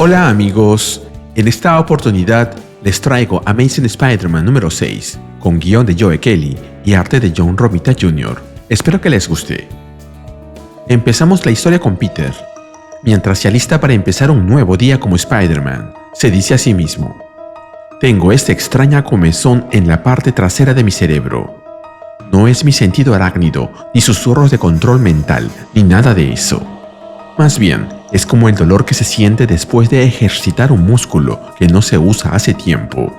Hola amigos, en esta oportunidad les traigo Amazing Spider-Man número 6, con guión de Joe Kelly y arte de John Romita Jr. Espero que les guste. Empezamos la historia con Peter. Mientras se alista para empezar un nuevo día como Spider-Man, se dice a sí mismo: tengo esta extraña comezón en la parte trasera de mi cerebro. No es mi sentido arácnido, ni susurros de control mental, ni nada de eso. Más bien, es como el dolor que se siente después de ejercitar un músculo que no se usa hace tiempo.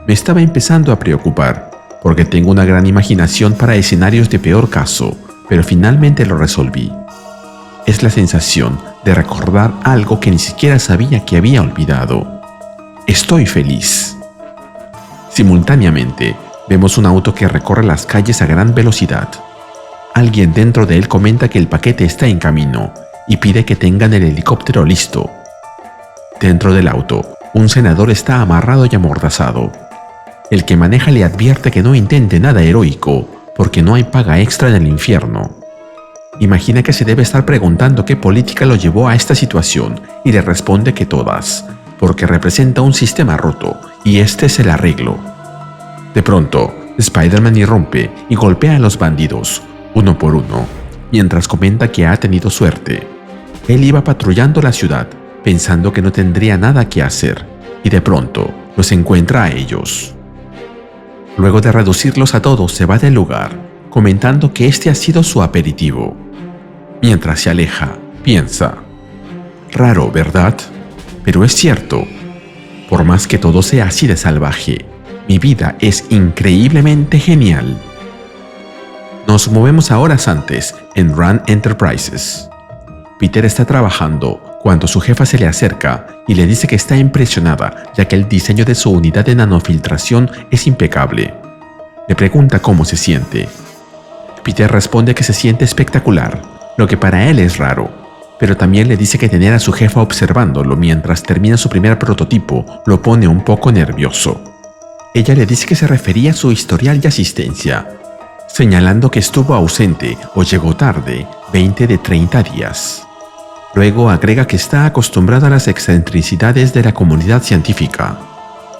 Me estaba empezando a preocupar, porque tengo una gran imaginación para escenarios de peor caso, pero finalmente lo resolví. Es la sensación de recordar algo que ni siquiera sabía que había olvidado. Estoy feliz. Simultáneamente, vemos un auto que recorre las calles a gran velocidad. Alguien dentro de él comenta que el paquete está en camino y pide que tengan el helicóptero listo. Dentro del auto, un senador está amarrado y amordazado. El que maneja le advierte que no intente nada heroico, porque no hay paga extra en el infierno. Imagina que se debe estar preguntando qué política lo llevó a esta situación y le responde que todas, porque representa un sistema roto y este es el arreglo. De pronto, Spider-Man irrumpe y golpea a los bandidos, uno por uno, mientras comenta que ha tenido suerte. Él iba patrullando la ciudad, pensando que no tendría nada que hacer, y de pronto los encuentra a ellos. Luego de reducirlos a todos, se va del lugar, comentando que este ha sido su aperitivo. Mientras se aleja, piensa: raro, ¿verdad? Pero es cierto. Por más que todo sea así de salvaje, mi vida es increíblemente genial. Nos movemos a horas antes en Rand Enterprises. Peter está trabajando cuando su jefa se le acerca y le dice que está impresionada ya que el diseño de su unidad de nanofiltración es impecable. Le pregunta cómo se siente. Peter responde que se siente espectacular, lo que para él es raro, pero también le dice que tener a su jefa observándolo mientras termina su primer prototipo lo pone un poco nervioso. Ella le dice que se refería a su historial de asistencia, señalando que estuvo ausente o llegó tarde 20 de 30 días. Luego agrega que está acostumbrado a las excentricidades de la comunidad científica.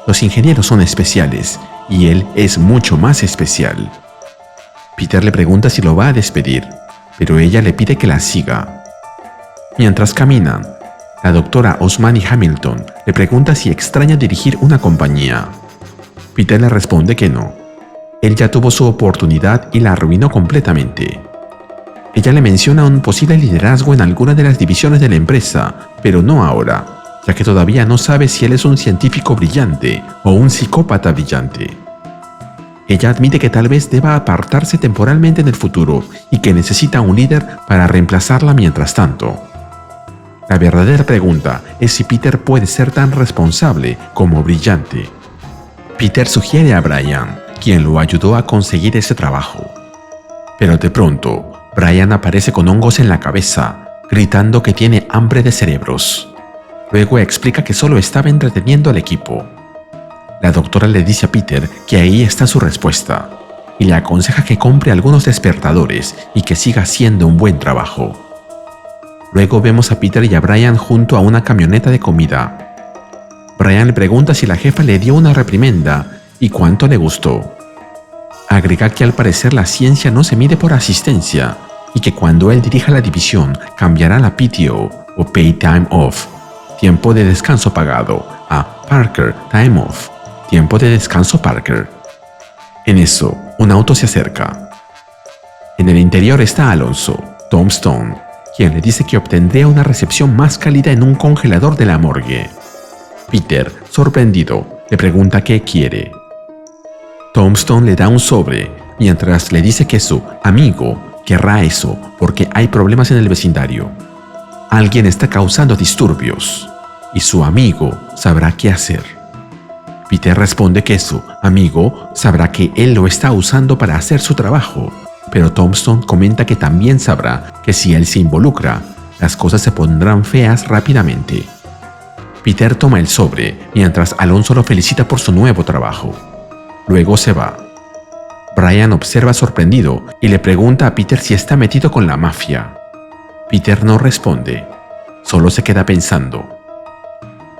Los ingenieros son especiales y él es mucho más especial. Peter le pregunta si lo va a despedir, pero ella le pide que la siga. Mientras caminan, la doctora Osmani Hamilton le pregunta si extraña dirigir una compañía. Peter le responde que no. Él ya tuvo su oportunidad y la arruinó completamente. Ella le menciona un posible liderazgo en alguna de las divisiones de la empresa, pero no ahora, ya que todavía no sabe si él es un científico brillante o un psicópata brillante. Ella admite que tal vez deba apartarse temporalmente en el futuro y que necesita un líder para reemplazarla mientras tanto. La verdadera pregunta es si Peter puede ser tan responsable como brillante. Peter sugiere a Brian, quien lo ayudó a conseguir ese trabajo. Pero de pronto, Brian aparece con hongos en la cabeza, gritando que tiene hambre de cerebros. Luego explica que solo estaba entreteniendo al equipo. La doctora le dice a Peter que ahí está su respuesta, y le aconseja que compre algunos despertadores y que siga haciendo un buen trabajo. Luego vemos a Peter y a Brian junto a una camioneta de comida. Brian le pregunta si la jefa le dio una reprimenda y cuánto le gustó. Agrega que al parecer la ciencia no se mide por asistencia y que cuando él dirija la división cambiará la PTO o Pay Time Off, tiempo de descanso pagado, a Parker Time Off, tiempo de descanso Parker. En eso, un auto se acerca. En el interior está Alonso, Tom Stone, quien le dice que obtendría una recepción más cálida en un congelador de la morgue. Peter, sorprendido, le pregunta qué quiere. Tom Stone le da un sobre, mientras le dice que su amigo querrá eso porque hay problemas en el vecindario. Alguien está causando disturbios y su amigo sabrá qué hacer. Peter responde que su amigo sabrá que él lo está usando para hacer su trabajo, pero Tom Stone comenta que también sabrá que si él se involucra, las cosas se pondrán feas rápidamente. Peter toma el sobre mientras Alonso lo felicita por su nuevo trabajo. Luego se va. Brian observa sorprendido y le pregunta a Peter si está metido con la mafia. Peter no responde, solo se queda pensando.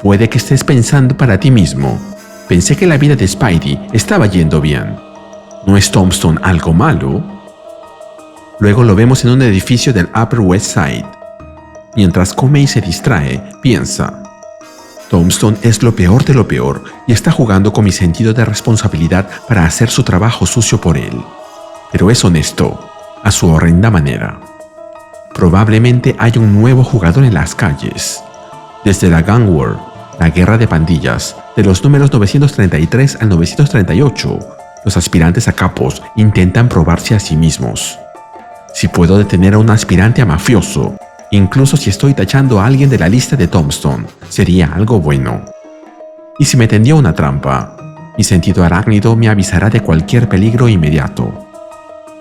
Puede que estés pensando para ti mismo. Pensé que la vida de Spidey estaba yendo bien. ¿No es Tombstone algo malo? Luego lo vemos en un edificio del Upper West Side. Mientras come y se distrae, piensa: Tombstone es lo peor de lo peor y está jugando con mi sentido de responsabilidad para hacer su trabajo sucio por él. Pero es honesto, a su horrenda manera. Probablemente hay un nuevo jugador en las calles. Desde la Gang War, la guerra de pandillas, de los números 933 al 938, los aspirantes a capos intentan probarse a sí mismos. Si puedo detener a un aspirante a mafioso, incluso si estoy tachando a alguien de la lista de Tombstone, sería algo bueno. Y si me tendió una trampa, mi sentido arácnido me avisará de cualquier peligro inmediato.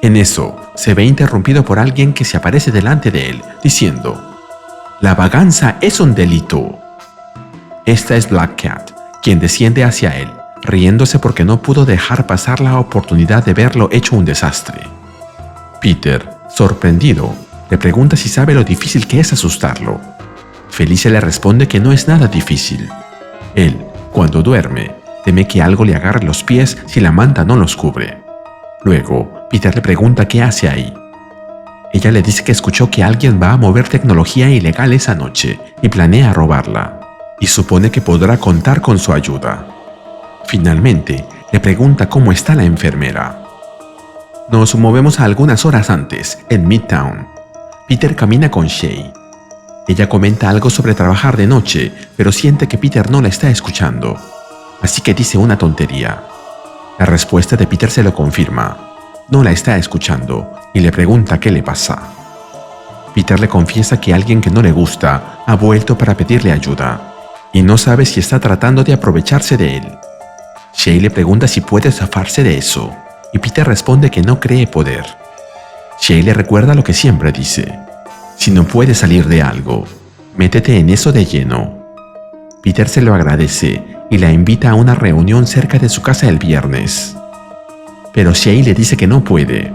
En eso, se ve interrumpido por alguien que se aparece delante de él, diciendo: «La vagancia es un delito». Esta es Black Cat, quien desciende hacia él, riéndose porque no pudo dejar pasar la oportunidad de verlo hecho un desastre. Peter, sorprendido, le pregunta si sabe lo difícil que es asustarlo. Felicia le responde que no es nada difícil. Él, cuando duerme, teme que algo le agarre los pies si la manta no los cubre. Luego, Peter le pregunta qué hace ahí. Ella le dice que escuchó que alguien va a mover tecnología ilegal esa noche y planea robarla, y supone que podrá contar con su ayuda. Finalmente, le pregunta cómo está la enfermera. Nos movemos a algunas horas antes, en Midtown. Peter camina con Shay. Ella comenta algo sobre trabajar de noche, pero siente que Peter no la está escuchando, así que dice una tontería. La respuesta de Peter se lo confirma. No la está escuchando y le pregunta qué le pasa. Peter le confiesa que alguien que no le gusta ha vuelto para pedirle ayuda y no sabe si está tratando de aprovecharse de él. Shay le pregunta si puede zafarse de eso y Peter responde que no cree poder. Shay le recuerda lo que siempre dice: si no puedes salir de algo, métete en eso de lleno. Peter se lo agradece y la invita a una reunión cerca de su casa el viernes. Pero Shay le dice que no puede.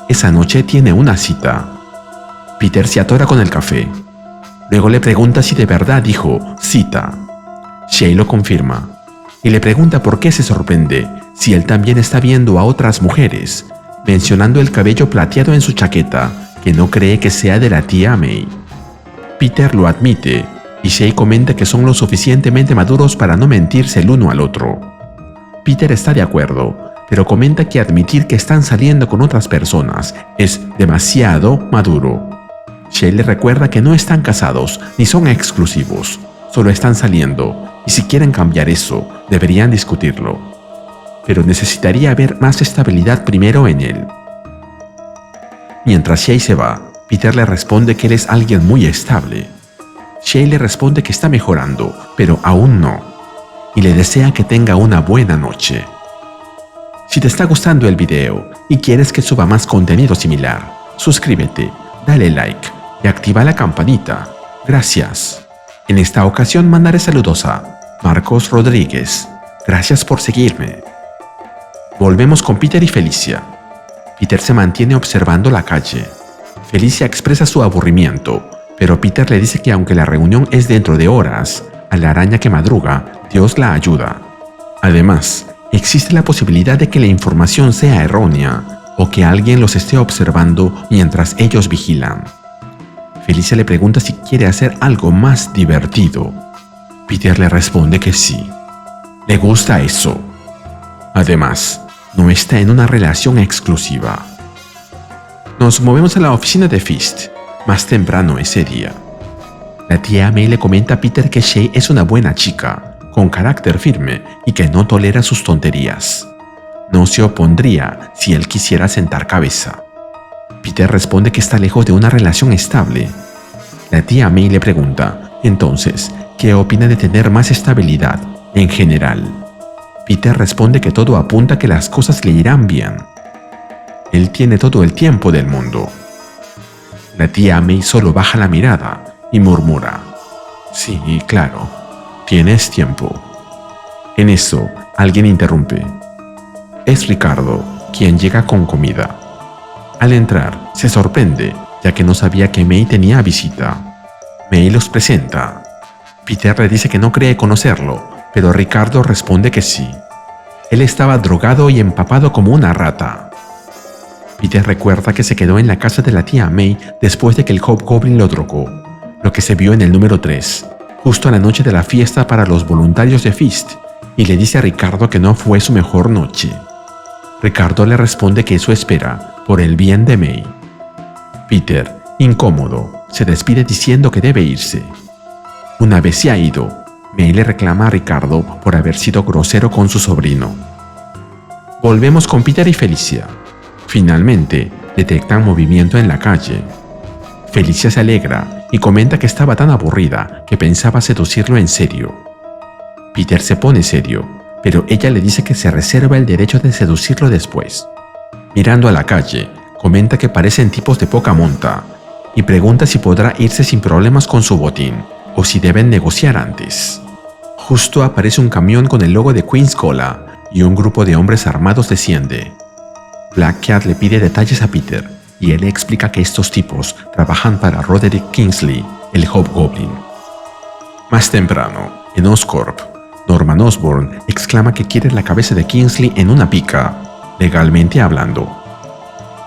Esa noche tiene una cita. Peter se atora con el café. Luego le pregunta si de verdad dijo cita. Shay lo confirma y le pregunta por qué se sorprende si él también está viendo a otras mujeres, mencionando el cabello plateado en su chaqueta, que no cree que sea de la tía May. Peter lo admite y Shay comenta que son lo suficientemente maduros para no mentirse el uno al otro. Peter está de acuerdo, pero comenta que admitir que están saliendo con otras personas es demasiado maduro. Shay le recuerda que no están casados ni son exclusivos, solo están saliendo, y si quieren cambiar eso, deberían discutirlo. Pero necesitaría haber más estabilidad primero en él. Mientras Shay se va, Peter le responde que él es alguien muy estable. Shay le responde que está mejorando, pero aún no, y le desea que tenga una buena noche. Si te está gustando el video y quieres que suba más contenido similar, suscríbete, dale like y activa la campanita. Gracias. En esta ocasión mandaré saludos a Marcos Rodríguez. Gracias por seguirme. Volvemos con Peter y Felicia. Peter se mantiene observando la calle. Felicia expresa su aburrimiento, pero Peter le dice que aunque la reunión es dentro de horas, a la araña que madruga, Dios la ayuda. Además, existe la posibilidad de que la información sea errónea o que alguien los esté observando mientras ellos vigilan. Felicia le pregunta si quiere hacer algo más divertido. Peter le responde que sí. Le gusta eso. Además, no está en una relación exclusiva. Nos movemos a la oficina de Fist, más temprano ese día. La tía May le comenta a Peter que Shay es una buena chica, con carácter firme y que no tolera sus tonterías. No se opondría si él quisiera sentar cabeza. Peter responde que está lejos de una relación estable. La tía May le pregunta, entonces, ¿qué opina de tener más estabilidad en general? Peter responde que todo apunta a que las cosas le irán bien. Él tiene todo el tiempo del mundo. La tía May solo baja la mirada y murmura, sí, claro, tienes tiempo. En eso, alguien interrumpe. Es Ricardo, quien llega con comida. Al entrar, se sorprende, ya que no sabía que May tenía visita. May los presenta. Peter le dice que no cree conocerlo, pero Ricardo responde que sí. Él estaba drogado y empapado como una rata. Peter recuerda que se quedó en la casa de la tía May después de que el Hobgoblin lo drogó, lo que se vio en el número 3, justo a la noche de la fiesta para los voluntarios de Fist, y le dice a Ricardo que no fue su mejor noche. Ricardo le responde que eso espera, por el bien de May. Peter, incómodo, se despide diciendo que debe irse. Una vez se ha ido, May le reclama a Ricardo por haber sido grosero con su sobrino. Volvemos con Peter y Felicia. Finalmente, detectan movimiento en la calle. Felicia se alegra y comenta que estaba tan aburrida que pensaba seducirlo en serio. Peter se pone serio, pero ella le dice que se reserva el derecho de seducirlo después. Mirando a la calle, comenta que parecen tipos de poca monta y pregunta si podrá irse sin problemas con su botín o si deben negociar antes. Justo aparece un camión con el logo de Queen's Cola y un grupo de hombres armados desciende. Black Cat le pide detalles a Peter y él le explica que estos tipos trabajan para Roderick Kingsley, el Hobgoblin. Más temprano, en Oscorp, Norman Osborn exclama que quiere la cabeza de Kingsley en una pica, legalmente hablando.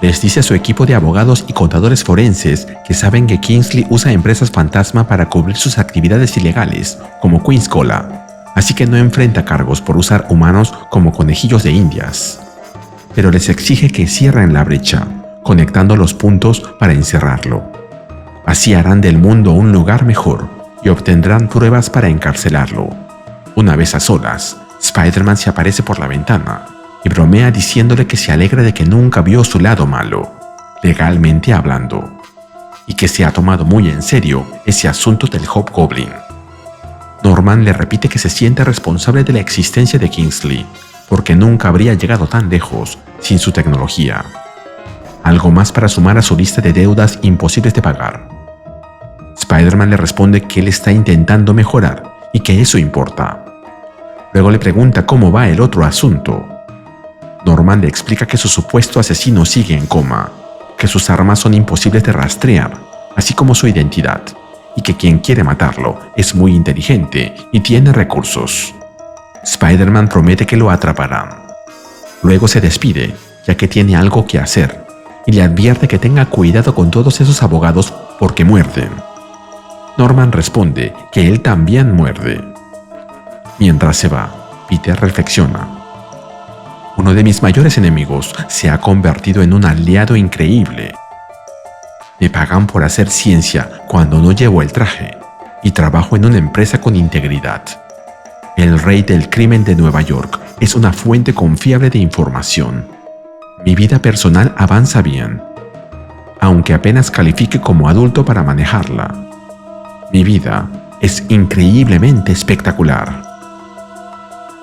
Les dice a su equipo de abogados y contadores forenses que saben que Kingsley usa empresas fantasma para cubrir sus actividades ilegales, como Queen's Cola, así que no enfrenta cargos por usar humanos como conejillos de indias. Pero les exige que cierren la brecha, conectando los puntos para encerrarlo. Así harán del mundo un lugar mejor y obtendrán pruebas para encarcelarlo. Una vez a solas, Spider-Man se aparece por la ventana y bromea diciéndole que se alegra de que nunca vio su lado malo, legalmente hablando, y que se ha tomado muy en serio ese asunto del Hobgoblin. Norman le repite que se siente responsable de la existencia de Kingsley, porque nunca habría llegado tan lejos sin su tecnología. Algo más para sumar a su lista de deudas imposibles de pagar. Spider-Man le responde que él está intentando mejorar y que eso importa. Luego le pregunta cómo va el otro asunto. Norman le explica que su supuesto asesino sigue en coma, que sus armas son imposibles de rastrear, así como su identidad, y que quien quiere matarlo es muy inteligente y tiene recursos. Spider-Man promete que lo atraparán. Luego se despide, ya que tiene algo que hacer, y le advierte que tenga cuidado con todos esos abogados porque muerden. Norman responde que él también muerde. Mientras se va, Peter reflexiona. Uno de mis mayores enemigos se ha convertido en un aliado increíble. Me pagan por hacer ciencia cuando no llevo el traje, y trabajo en una empresa con integridad. El rey del crimen de Nueva York es una fuente confiable de información. Mi vida personal avanza bien, aunque apenas califique como adulto para manejarla. Mi vida es increíblemente espectacular.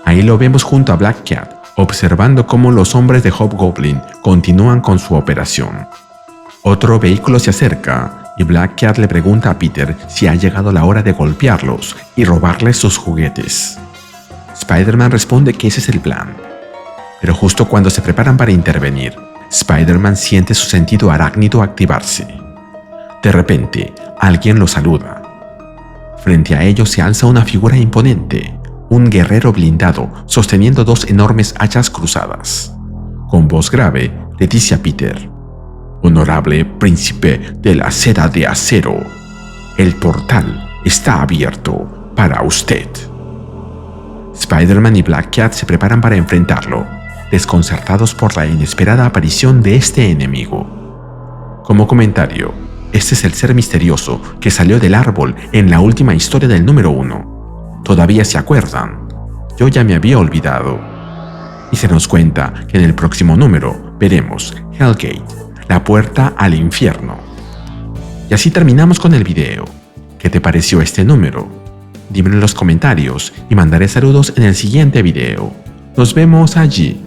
Ahí lo vemos junto a Black Cat, observando cómo los hombres de Hobgoblin continúan con su operación. Otro vehículo se acerca y Black Cat le pregunta a Peter si ha llegado la hora de golpearlos y robarles sus juguetes. Spider-Man responde que ese es el plan. Pero justo cuando se preparan para intervenir, Spider-Man siente su sentido arácnido activarse. De repente, alguien lo saluda. Frente a ellos se alza una figura imponente, un guerrero blindado sosteniendo dos enormes hachas cruzadas. Con voz grave, le dice a Peter: «Honorable príncipe de la seda de acero, el portal está abierto para usted». Spider-Man y Black Cat se preparan para enfrentarlo, desconcertados por la inesperada aparición de este enemigo. Como comentario, este es el ser misterioso que salió del árbol en la última historia del número 1. ¿Todavía se acuerdan? Yo ya me había olvidado. Y se nos cuenta que en el próximo número veremos Hellgate, la puerta al infierno. Y así terminamos con el video. ¿Qué te pareció este número? Dímelo en los comentarios y mandaré saludos en el siguiente video. Nos vemos allí.